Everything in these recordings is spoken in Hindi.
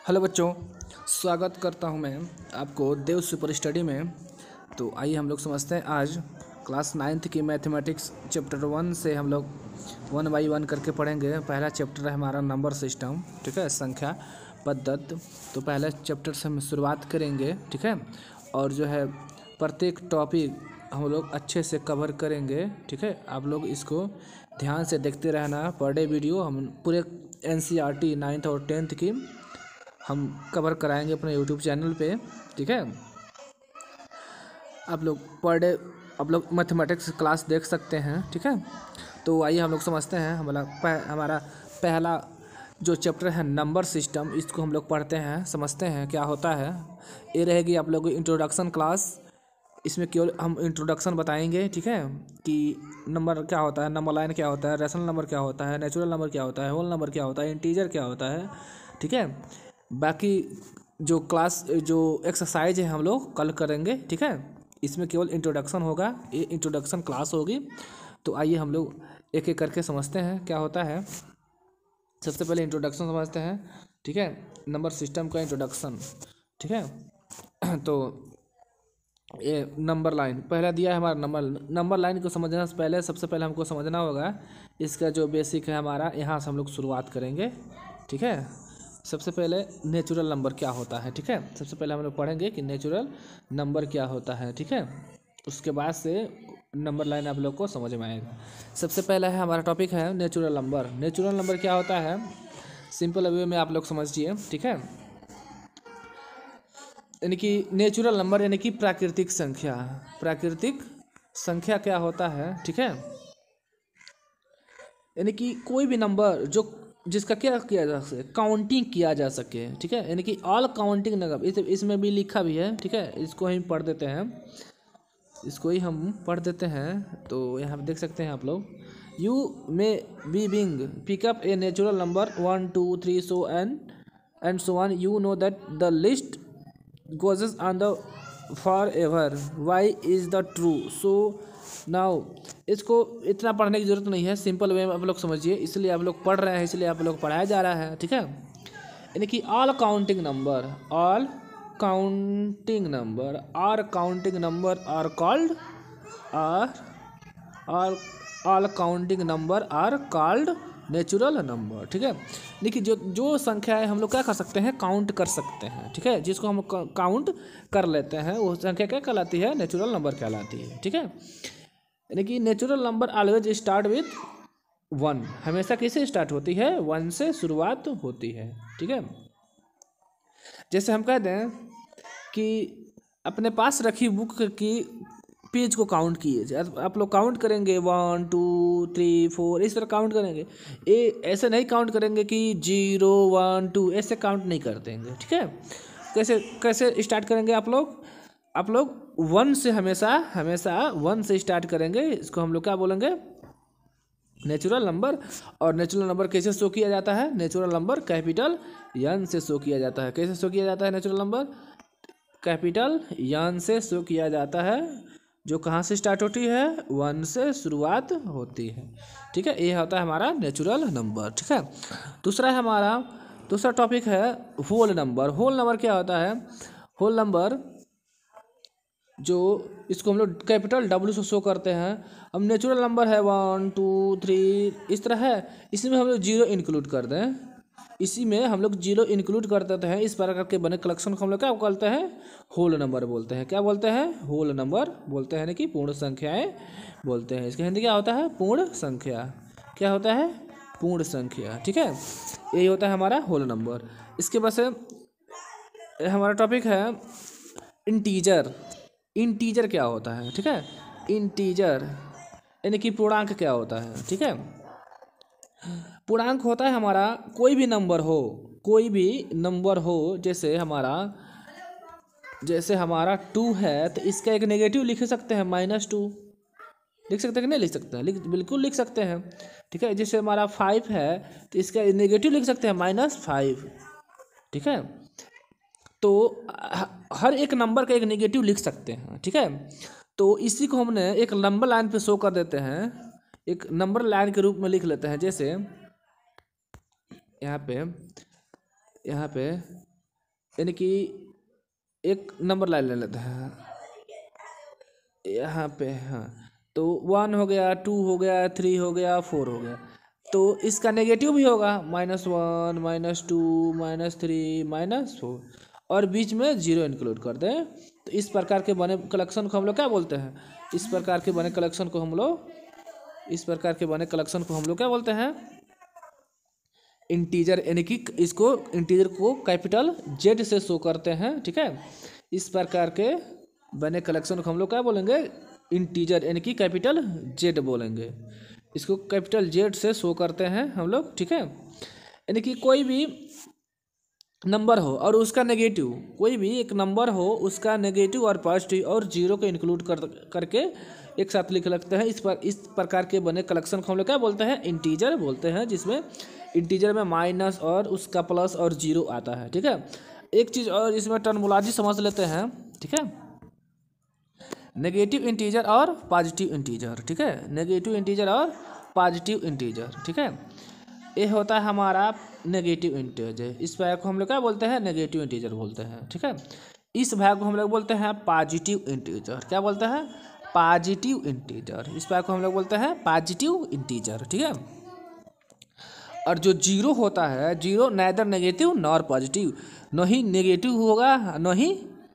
हेलो बच्चों, स्वागत करता हूं मैं आपको देव सुपर स्टडी में। तो आइए हम लोग समझते हैं आज क्लास 9th की मैथमेटिक्स चैप्टर 1 से हम लोग 1 बाई 1 करके पढ़ेंगे। पहला चैप्टर है हमारा नंबर सिस्टम, ठीक है, संख्या पद्धति। तो पहले चैप्टर से हम शुरुआत करेंगे, ठीक है, और जो है प्रत्येक टॉपिक हम लोग अच्छे से कवर करेंगे, ठीक है। आप लोग इसको ध्यान से देखते रहना। पर डे वीडियो हम पूरे NCERT 9th और 10th की हम कवर कराएंगे अपने यूट्यूब चैनल पे, ठीक है। आप लोग पर डे आप लोग मैथमेटिक्स क्लास देख सकते हैं, ठीक है। तो आइए हम लोग समझते हैं हमारा पहला जो चैप्टर है नंबर सिस्टम, इसको हम लोग पढ़ते हैं, समझते हैं क्या होता है। ये रहेगी आप लोगों की इंट्रोडक्शन क्लास। इसमें केवल हम इंट्रोडक्शन बताएंगे, ठीक है, कि नंबर क्या होता है, नंबर लाइन क्या होता है, रेशनल नंबर क्या होता है, नेचुरल नंबर क्या होता है, होल नंबर क्या होता है, इंटीजर क्या होता है, ठीक है। बाकी जो क्लास जो एक्सरसाइज है हम लोग कल करेंगे, ठीक है। इसमें केवल इंट्रोडक्शन होगा, ये इंट्रोडक्शन क्लास होगी। तो आइए हम लोग एक एक करके समझते हैं क्या होता है। सबसे पहले इंट्रोडक्शन समझते हैं, ठीक है, नंबर सिस्टम का इंट्रोडक्शन, ठीक है। तो ये नंबर लाइन पहला दिया है हमारा। नंबर लाइन को समझना से पहले सबसे पहले हमको समझना होगा इसका जो बेसिक है हमारा, यहाँ से हम लोग शुरुआत करेंगे, ठीक है। सबसे पहले नेचुरल नंबर क्या होता है, ठीक है। सबसे पहले हम लोग पढ़ेंगे कि नेचुरल नंबर क्या होता है, ठीक है। उसके बाद से नंबर लाइन आप लोग को समझ में आएगा। सबसे पहला है हमारा टॉपिक है नेचुरल नंबर। नेचुरल नंबर क्या होता है, सिंपल वे में आप लोग समझिए, ठीक है। यानी कि नेचुरल नंबर यानी कि प्राकृतिक संख्या। प्राकृतिक संख्या क्या होता है, ठीक है, यानी कि कोई भी नंबर जो जिसका क्या किया जा सके, काउंटिंग किया जा सके, ठीक है, यानी कि ऑल काउंटिंग नंबर। इसमें भी लिखा भी है, ठीक है। इसको ही पढ़ देते हैं, इसको ही हम पढ़ देते हैं। तो यहाँ पे देख सकते हैं आप लोग, you may be being pickup a natural number 1 2 3 and so on, you know that the list goes on the forever, why is the true so now। इसको इतना पढ़ने की जरूरत नहीं है, सिंपल वे में आप लोग समझिए, इसलिए आप लोग पढ़ रहे हैं, इसलिए आप लोग पढ़ाया जा रहा है, ठीक है। यानी कि all counting number, all counting number are called are all all counting number are called natural number, ठीक है। देखिए जो जो संख्याएं हम लोग क्या कर सकते हैं, काउंट कर सकते हैं, ठीक है, जिसको हम काउंट कर लेते हैं वो संख्या क्या कहलाती है, नेचुरल नंबर कहलाती है, ठीक है। यानी कि natural number always start with 1, हमेशा किससे स्टार्ट होती है, 1 से शुरुआत होती है, ठीक है। जैसे हम कह दें कि अपने पास रखी बुक की पेज को काउंट किए, आप लोग काउंट करेंगे 1 2 3 4, इस तरह काउंट करेंगे। ऐसे नहीं काउंट करेंगे कि 0 1 2, ऐसे काउंट नहीं कर देंगे, ठीक है। कैसे कैसे स्टार्ट करेंगे आप लोग 1 से हमेशा 1 से स्टार्ट करेंगे। इसको हम लोग क्या बोलेंगे, नेचुरल नंबर। और नेचुरल नंबर कैसे शो किया जाता है, नेचुरल नंबर कैपिटल N से शो किया जाता है। कैसे शो किया जाता है नेचुरल नंबर, कैपिटल N से शो किया जाता है, जो कहाँ से स्टार्ट होती है, 1 से शुरुआत होती है, ठीक है। ये होता है हमारा नेचुरल नंबर, ठीक है। दूसरा है हमारा, दूसरा टॉपिक है होल नंबर। होल नंबर क्या होता है, होल नंबर जो इसको हम लोग कैपिटल W से शो करते हैं। अब नेचुरल नंबर है 1 2 3 इस तरह है, इसमें हम लोग 0 इंक्लूड कर दें, इसी में हम लोग 0 इंक्लूड कर देते हैं। इस प्रकार के बने कलेक्शन को हम लोग क्या बोलते हैं, होल नंबर बोलते हैं। क्या बोलते हैं, होल नंबर बोलते हैं, यानी कि पूर्ण संख्याएं बोलते हैं। इसका हिंदी क्या होता है, पूर्ण संख्या। क्या होता है, पूर्ण संख्या, ठीक है। यही होता है हमारा होल नंबर। इसके बाद से हमारा टॉपिक है इंटीजर। इंटीजर क्या होता है, ठीक है, इंटीजर यानी कि पूर्णांक क्या होता है, ठीक है। पूर्णांक होता है हमारा कोई भी नंबर हो, कोई भी नंबर हो। जैसे हमारा 2 है तो इसका एक नेगेटिव लिख सकते हैं, -2 लिख सकते हैं कि नहीं लिख सकते हैं, बिल्कुल लिख सकते हैं, ठीक है। जैसे हमारा 5 है तो इसका नेगेटिव लिख सकते हैं -5, ठीक है। तो हर एक नंबर का एक नेगेटिव लिख सकते हैं, ठीक है। तो इसी को हमने एक नंबर लाइन पे शो कर देते हैं, एक नंबर लाइन के रूप में लिख लेते हैं। जैसे यहाँ पे यानी कि एक नंबर लाइन ले लेते हैं यहाँ पे। हाँ, तो 1 हो गया, 2 हो गया, 3 हो गया, 4 हो गया। तो इसका नेगेटिव भी होगा, -1 -2 -3 -4, और बीच में 0 इंक्लूड कर दें। तो इस प्रकार के बने कलेक्शन को हम लोग क्या बोलते हैं? इस प्रकार के बने कलेक्शन को हम लोग क्या बोलते हैं? इंटीजर, यानी कि इसको इंटीजर को कैपिटल जेड से शो करते हैं। ठीक है, इस प्रकार के बने कलेक्शन को हम लोग क्या बोलेंगे? इंटीजर, यानी कि कैपिटल जेड बोलेंगे। इसको कैपिटल जेड से शो करते हैं हम लोग। ठीक है, यानी कि कोई भी नंबर हो और उसका नेगेटिव, कोई भी एक नंबर हो उसका नेगेटिव और पॉजिटिव और 0 को इंक्लूड करके एक साथ लिख लगते हैं। इस प्रकार के बने कलेक्शन को हम लोग क्या बोलते हैं? इंटीजर बोलते हैं, जिसमें इंटीजर में माइनस और उसका प्लस और 0 आता है। ठीक है, एक चीज़ और इसमें टर्मिनोलॉजी समझ लेते हैं। ठीक है, नेगेटिव इंटीजर और पॉजिटिव इंटीजर। ठीक है, नेगेटिव इंटीजर और पॉजिटिव इंटीजर। ठीक है, ये होता है हमारा नेगेटिव इंटीजर। इस भाग को हम लोग क्या बोलते हैं? नेगेटिव इंटीजर बोलते हैं। ठीक है, इस भाग को हम लोग बोलते हैं पॉजिटिव इंटीजर। क्या बोलते हैं? Positive integer. इस भाग को हम लोग बोलते हैं पॉजिटिव इंटीजर। ठीक है, और जो 0 होता है, 0 नाइदर नेगेटिव नॉर पॉजिटिव, न ही नेगेटिव होगा न ही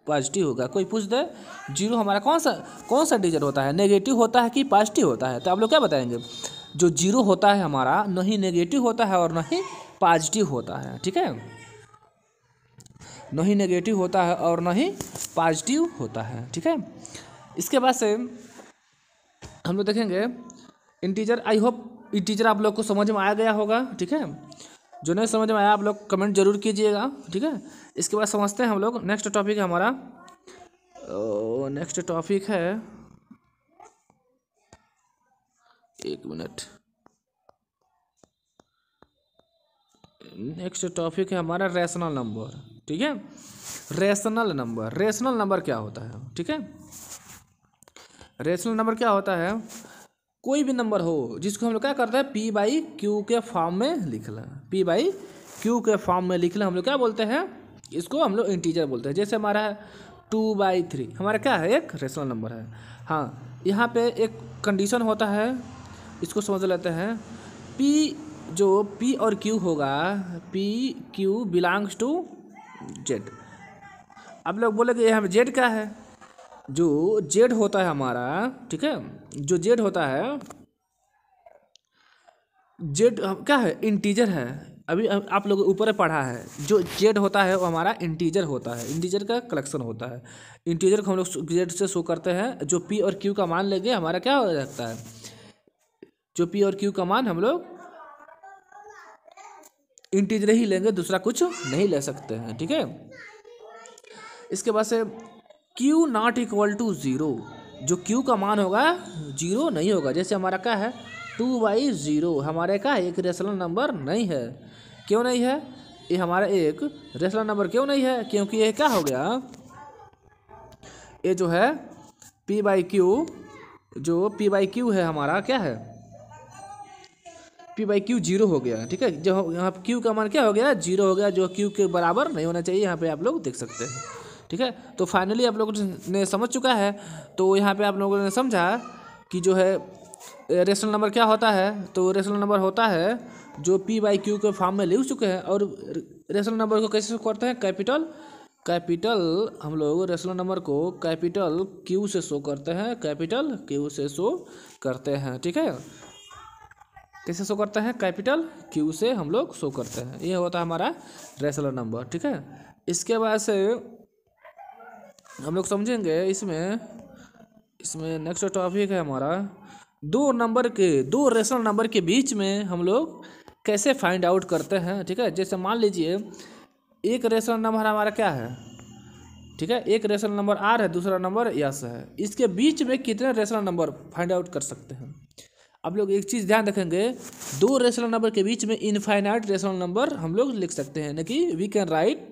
पॉजिटिव होगा। कोई पूछ दे 0 हमारा कौन सा इंटीजर होता है? नेगेटिव होता है कि पॉजिटिव होता है? तो आप लोग क्या बताएंगे? जो 0 होता है हमारा न ही नेगेटिव होता है और न ही पॉजिटिव होता है। ठीक है, न ही नेगेटिव होता है और न ही पॉजिटिव होता है। ठीक है, इसके बाद से हम लोग देखेंगे इंटीजर। आई होप इंटीजर आप लोग को समझ में आ गया होगा। ठीक है, जो नहीं समझ में आया आप लोग कमेंट जरूर कीजिएगा। ठीक है, इसके बाद समझते हैं हम लोग नेक्स्ट टॉपिक है हमारा। नेक्स्ट टॉपिक है, एक मिनट, नेक्स्ट टॉपिक है हमारा रैशनल नंबर। ठीक है, रैशनल नंबर क्या होता है? ठीक है, रैशनल नंबर क्या होता है? कोई भी नंबर हो जिसको हम लोग क्या करते हैं? P/Q के फॉर्म में लिख लें। P/Q के फॉर्म में लिख लें, हम लोग क्या बोलते हैं? इसको हम लोग इंटीजर बोलते हैं। जैसे हमारा है 2/3, हमारा क्या है? एक रैशनल नंबर है। हाँ, यहाँ पे एक कंडीशन होता है, इसको समझ लेते हैं। जो P और Q होगा, PQ बिलोंग्स टू Z। आप लोग बोलेंगे यहाँ पे Z क्या है? जो Z होता है हमारा, ठीक है, जो Z होता है, Z क्या है? इंटीजर है। अभी आप लोग ऊपर पढ़ा है, जो Z होता है वो हमारा इंटीजर होता है, इंटीजर का कलेक्शन होता है। इंटीजर को हम लोग Z से शो करते हैं। जो P और Q का मान लेंगे हमारा क्या हो जाता है? जो P और Q का मान हम लोग इंटीजर ही लेंगे, दूसरा कुछ नहीं ले सकते हैं। ठीक है, इसके बाद से Q नॉट इक्वल टू 0, जो Q का मान होगा 0 नहीं होगा। जैसे हमारा क्या है? 2/0 हमारे का एक रैशनल नंबर नहीं है। क्यों नहीं है? ये हमारा एक रैशनल नंबर क्यों नहीं है? क्योंकि ये क्या हो गया? ये जो है P/Q, जो P/Q है हमारा क्या है? P/Q 0 हो गया। ठीक है, जो यहाँ Q का मान क्या हो गया? 0 हो गया, जो Q के बराबर नहीं होना चाहिए। यहाँ पे आप लोग देख सकते हैं। ठीक है, तो फाइनली आप लोगों ने समझ चुका है। तो यहाँ पे आप लोगों ने समझा कि जो है रैशनल नंबर क्या होता है। तो रैशनल नंबर होता है जो P/Q के फॉर्म में लिख चुके हैं। और रैशनल नंबर को कैसे करते हैं? कैपिटल हम लोग रैशनल नंबर को कैपिटल Q से शो करते हैं, कैपिटल Q से शो करते हैं। ठीक है, कैसे शो करते हैं? कैपिटल Q से हम लोग शो करते हैं। ये होता है हमारा रैशनल नंबर। ठीक है, इसके बाद से हम लोग समझेंगे इसमें नेक्स्ट टॉपिक है हमारा दो रैशनल नंबर के बीच में हम लोग कैसे फाइंड आउट करते हैं। ठीक है, जैसे मान लीजिए एक रैशनल नंबर हमारा क्या है? ठीक है, एक रैशनल नंबर R है, दूसरा नंबर S है। इसके बीच में कितने रैशनल नंबर फाइंड आउट कर सकते हैं? आप लोग एक चीज़ ध्यान रखेंगे, दो रैशनल नंबर के बीच में इनफाइनाइट रैशनल नंबर हम लोग लिख सकते हैं। ना कि we can write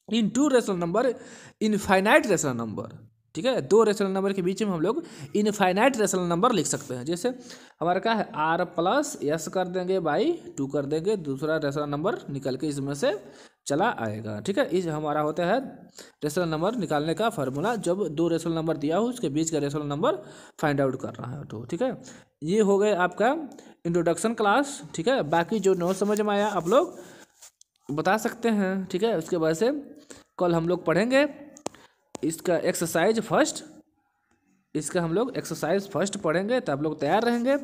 in 2 rational number infinite rational number. ठीक है। दो रेशनल नंबर के बीच में हम लोग इनफाइनाइट रेशनल नंबर लिख सकते हैं। जैसे हमारा क्या है, आर प्लस एस कर देंगे बाई 2 कर देंगे, दूसरा रेशनल नंबर निकल के इसमें से चला आएगा। ठीक है, इस हमारा होता है रेशनल नंबर निकालने का फार्मूला, जब दो रेशनल नंबर दिया हो उसके बीच का रेशनल नंबर फाइंड आउट कर रहा है तो। ठीक है, ये हो गए आपका इंट्रोडक्शन क्लास। ठीक है, बाकी जो नोट समझ में आया आप लोग बता सकते हैं। ठीक है, उसके बाद से कल हम लोग पढ़ेंगे इसका एक्सरसाइज फर्स्ट, इसका हम लोग एक्सरसाइज फर्स्ट पढ़ेंगे, तो आप लोग तैयार रहेंगे।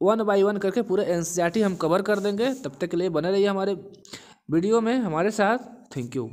1 बाय 1 करके पूरे एनसीईआरटी हम कवर कर देंगे। तब तक के लिए बने रहिए हमारे वीडियो में हमारे साथ। Thank you.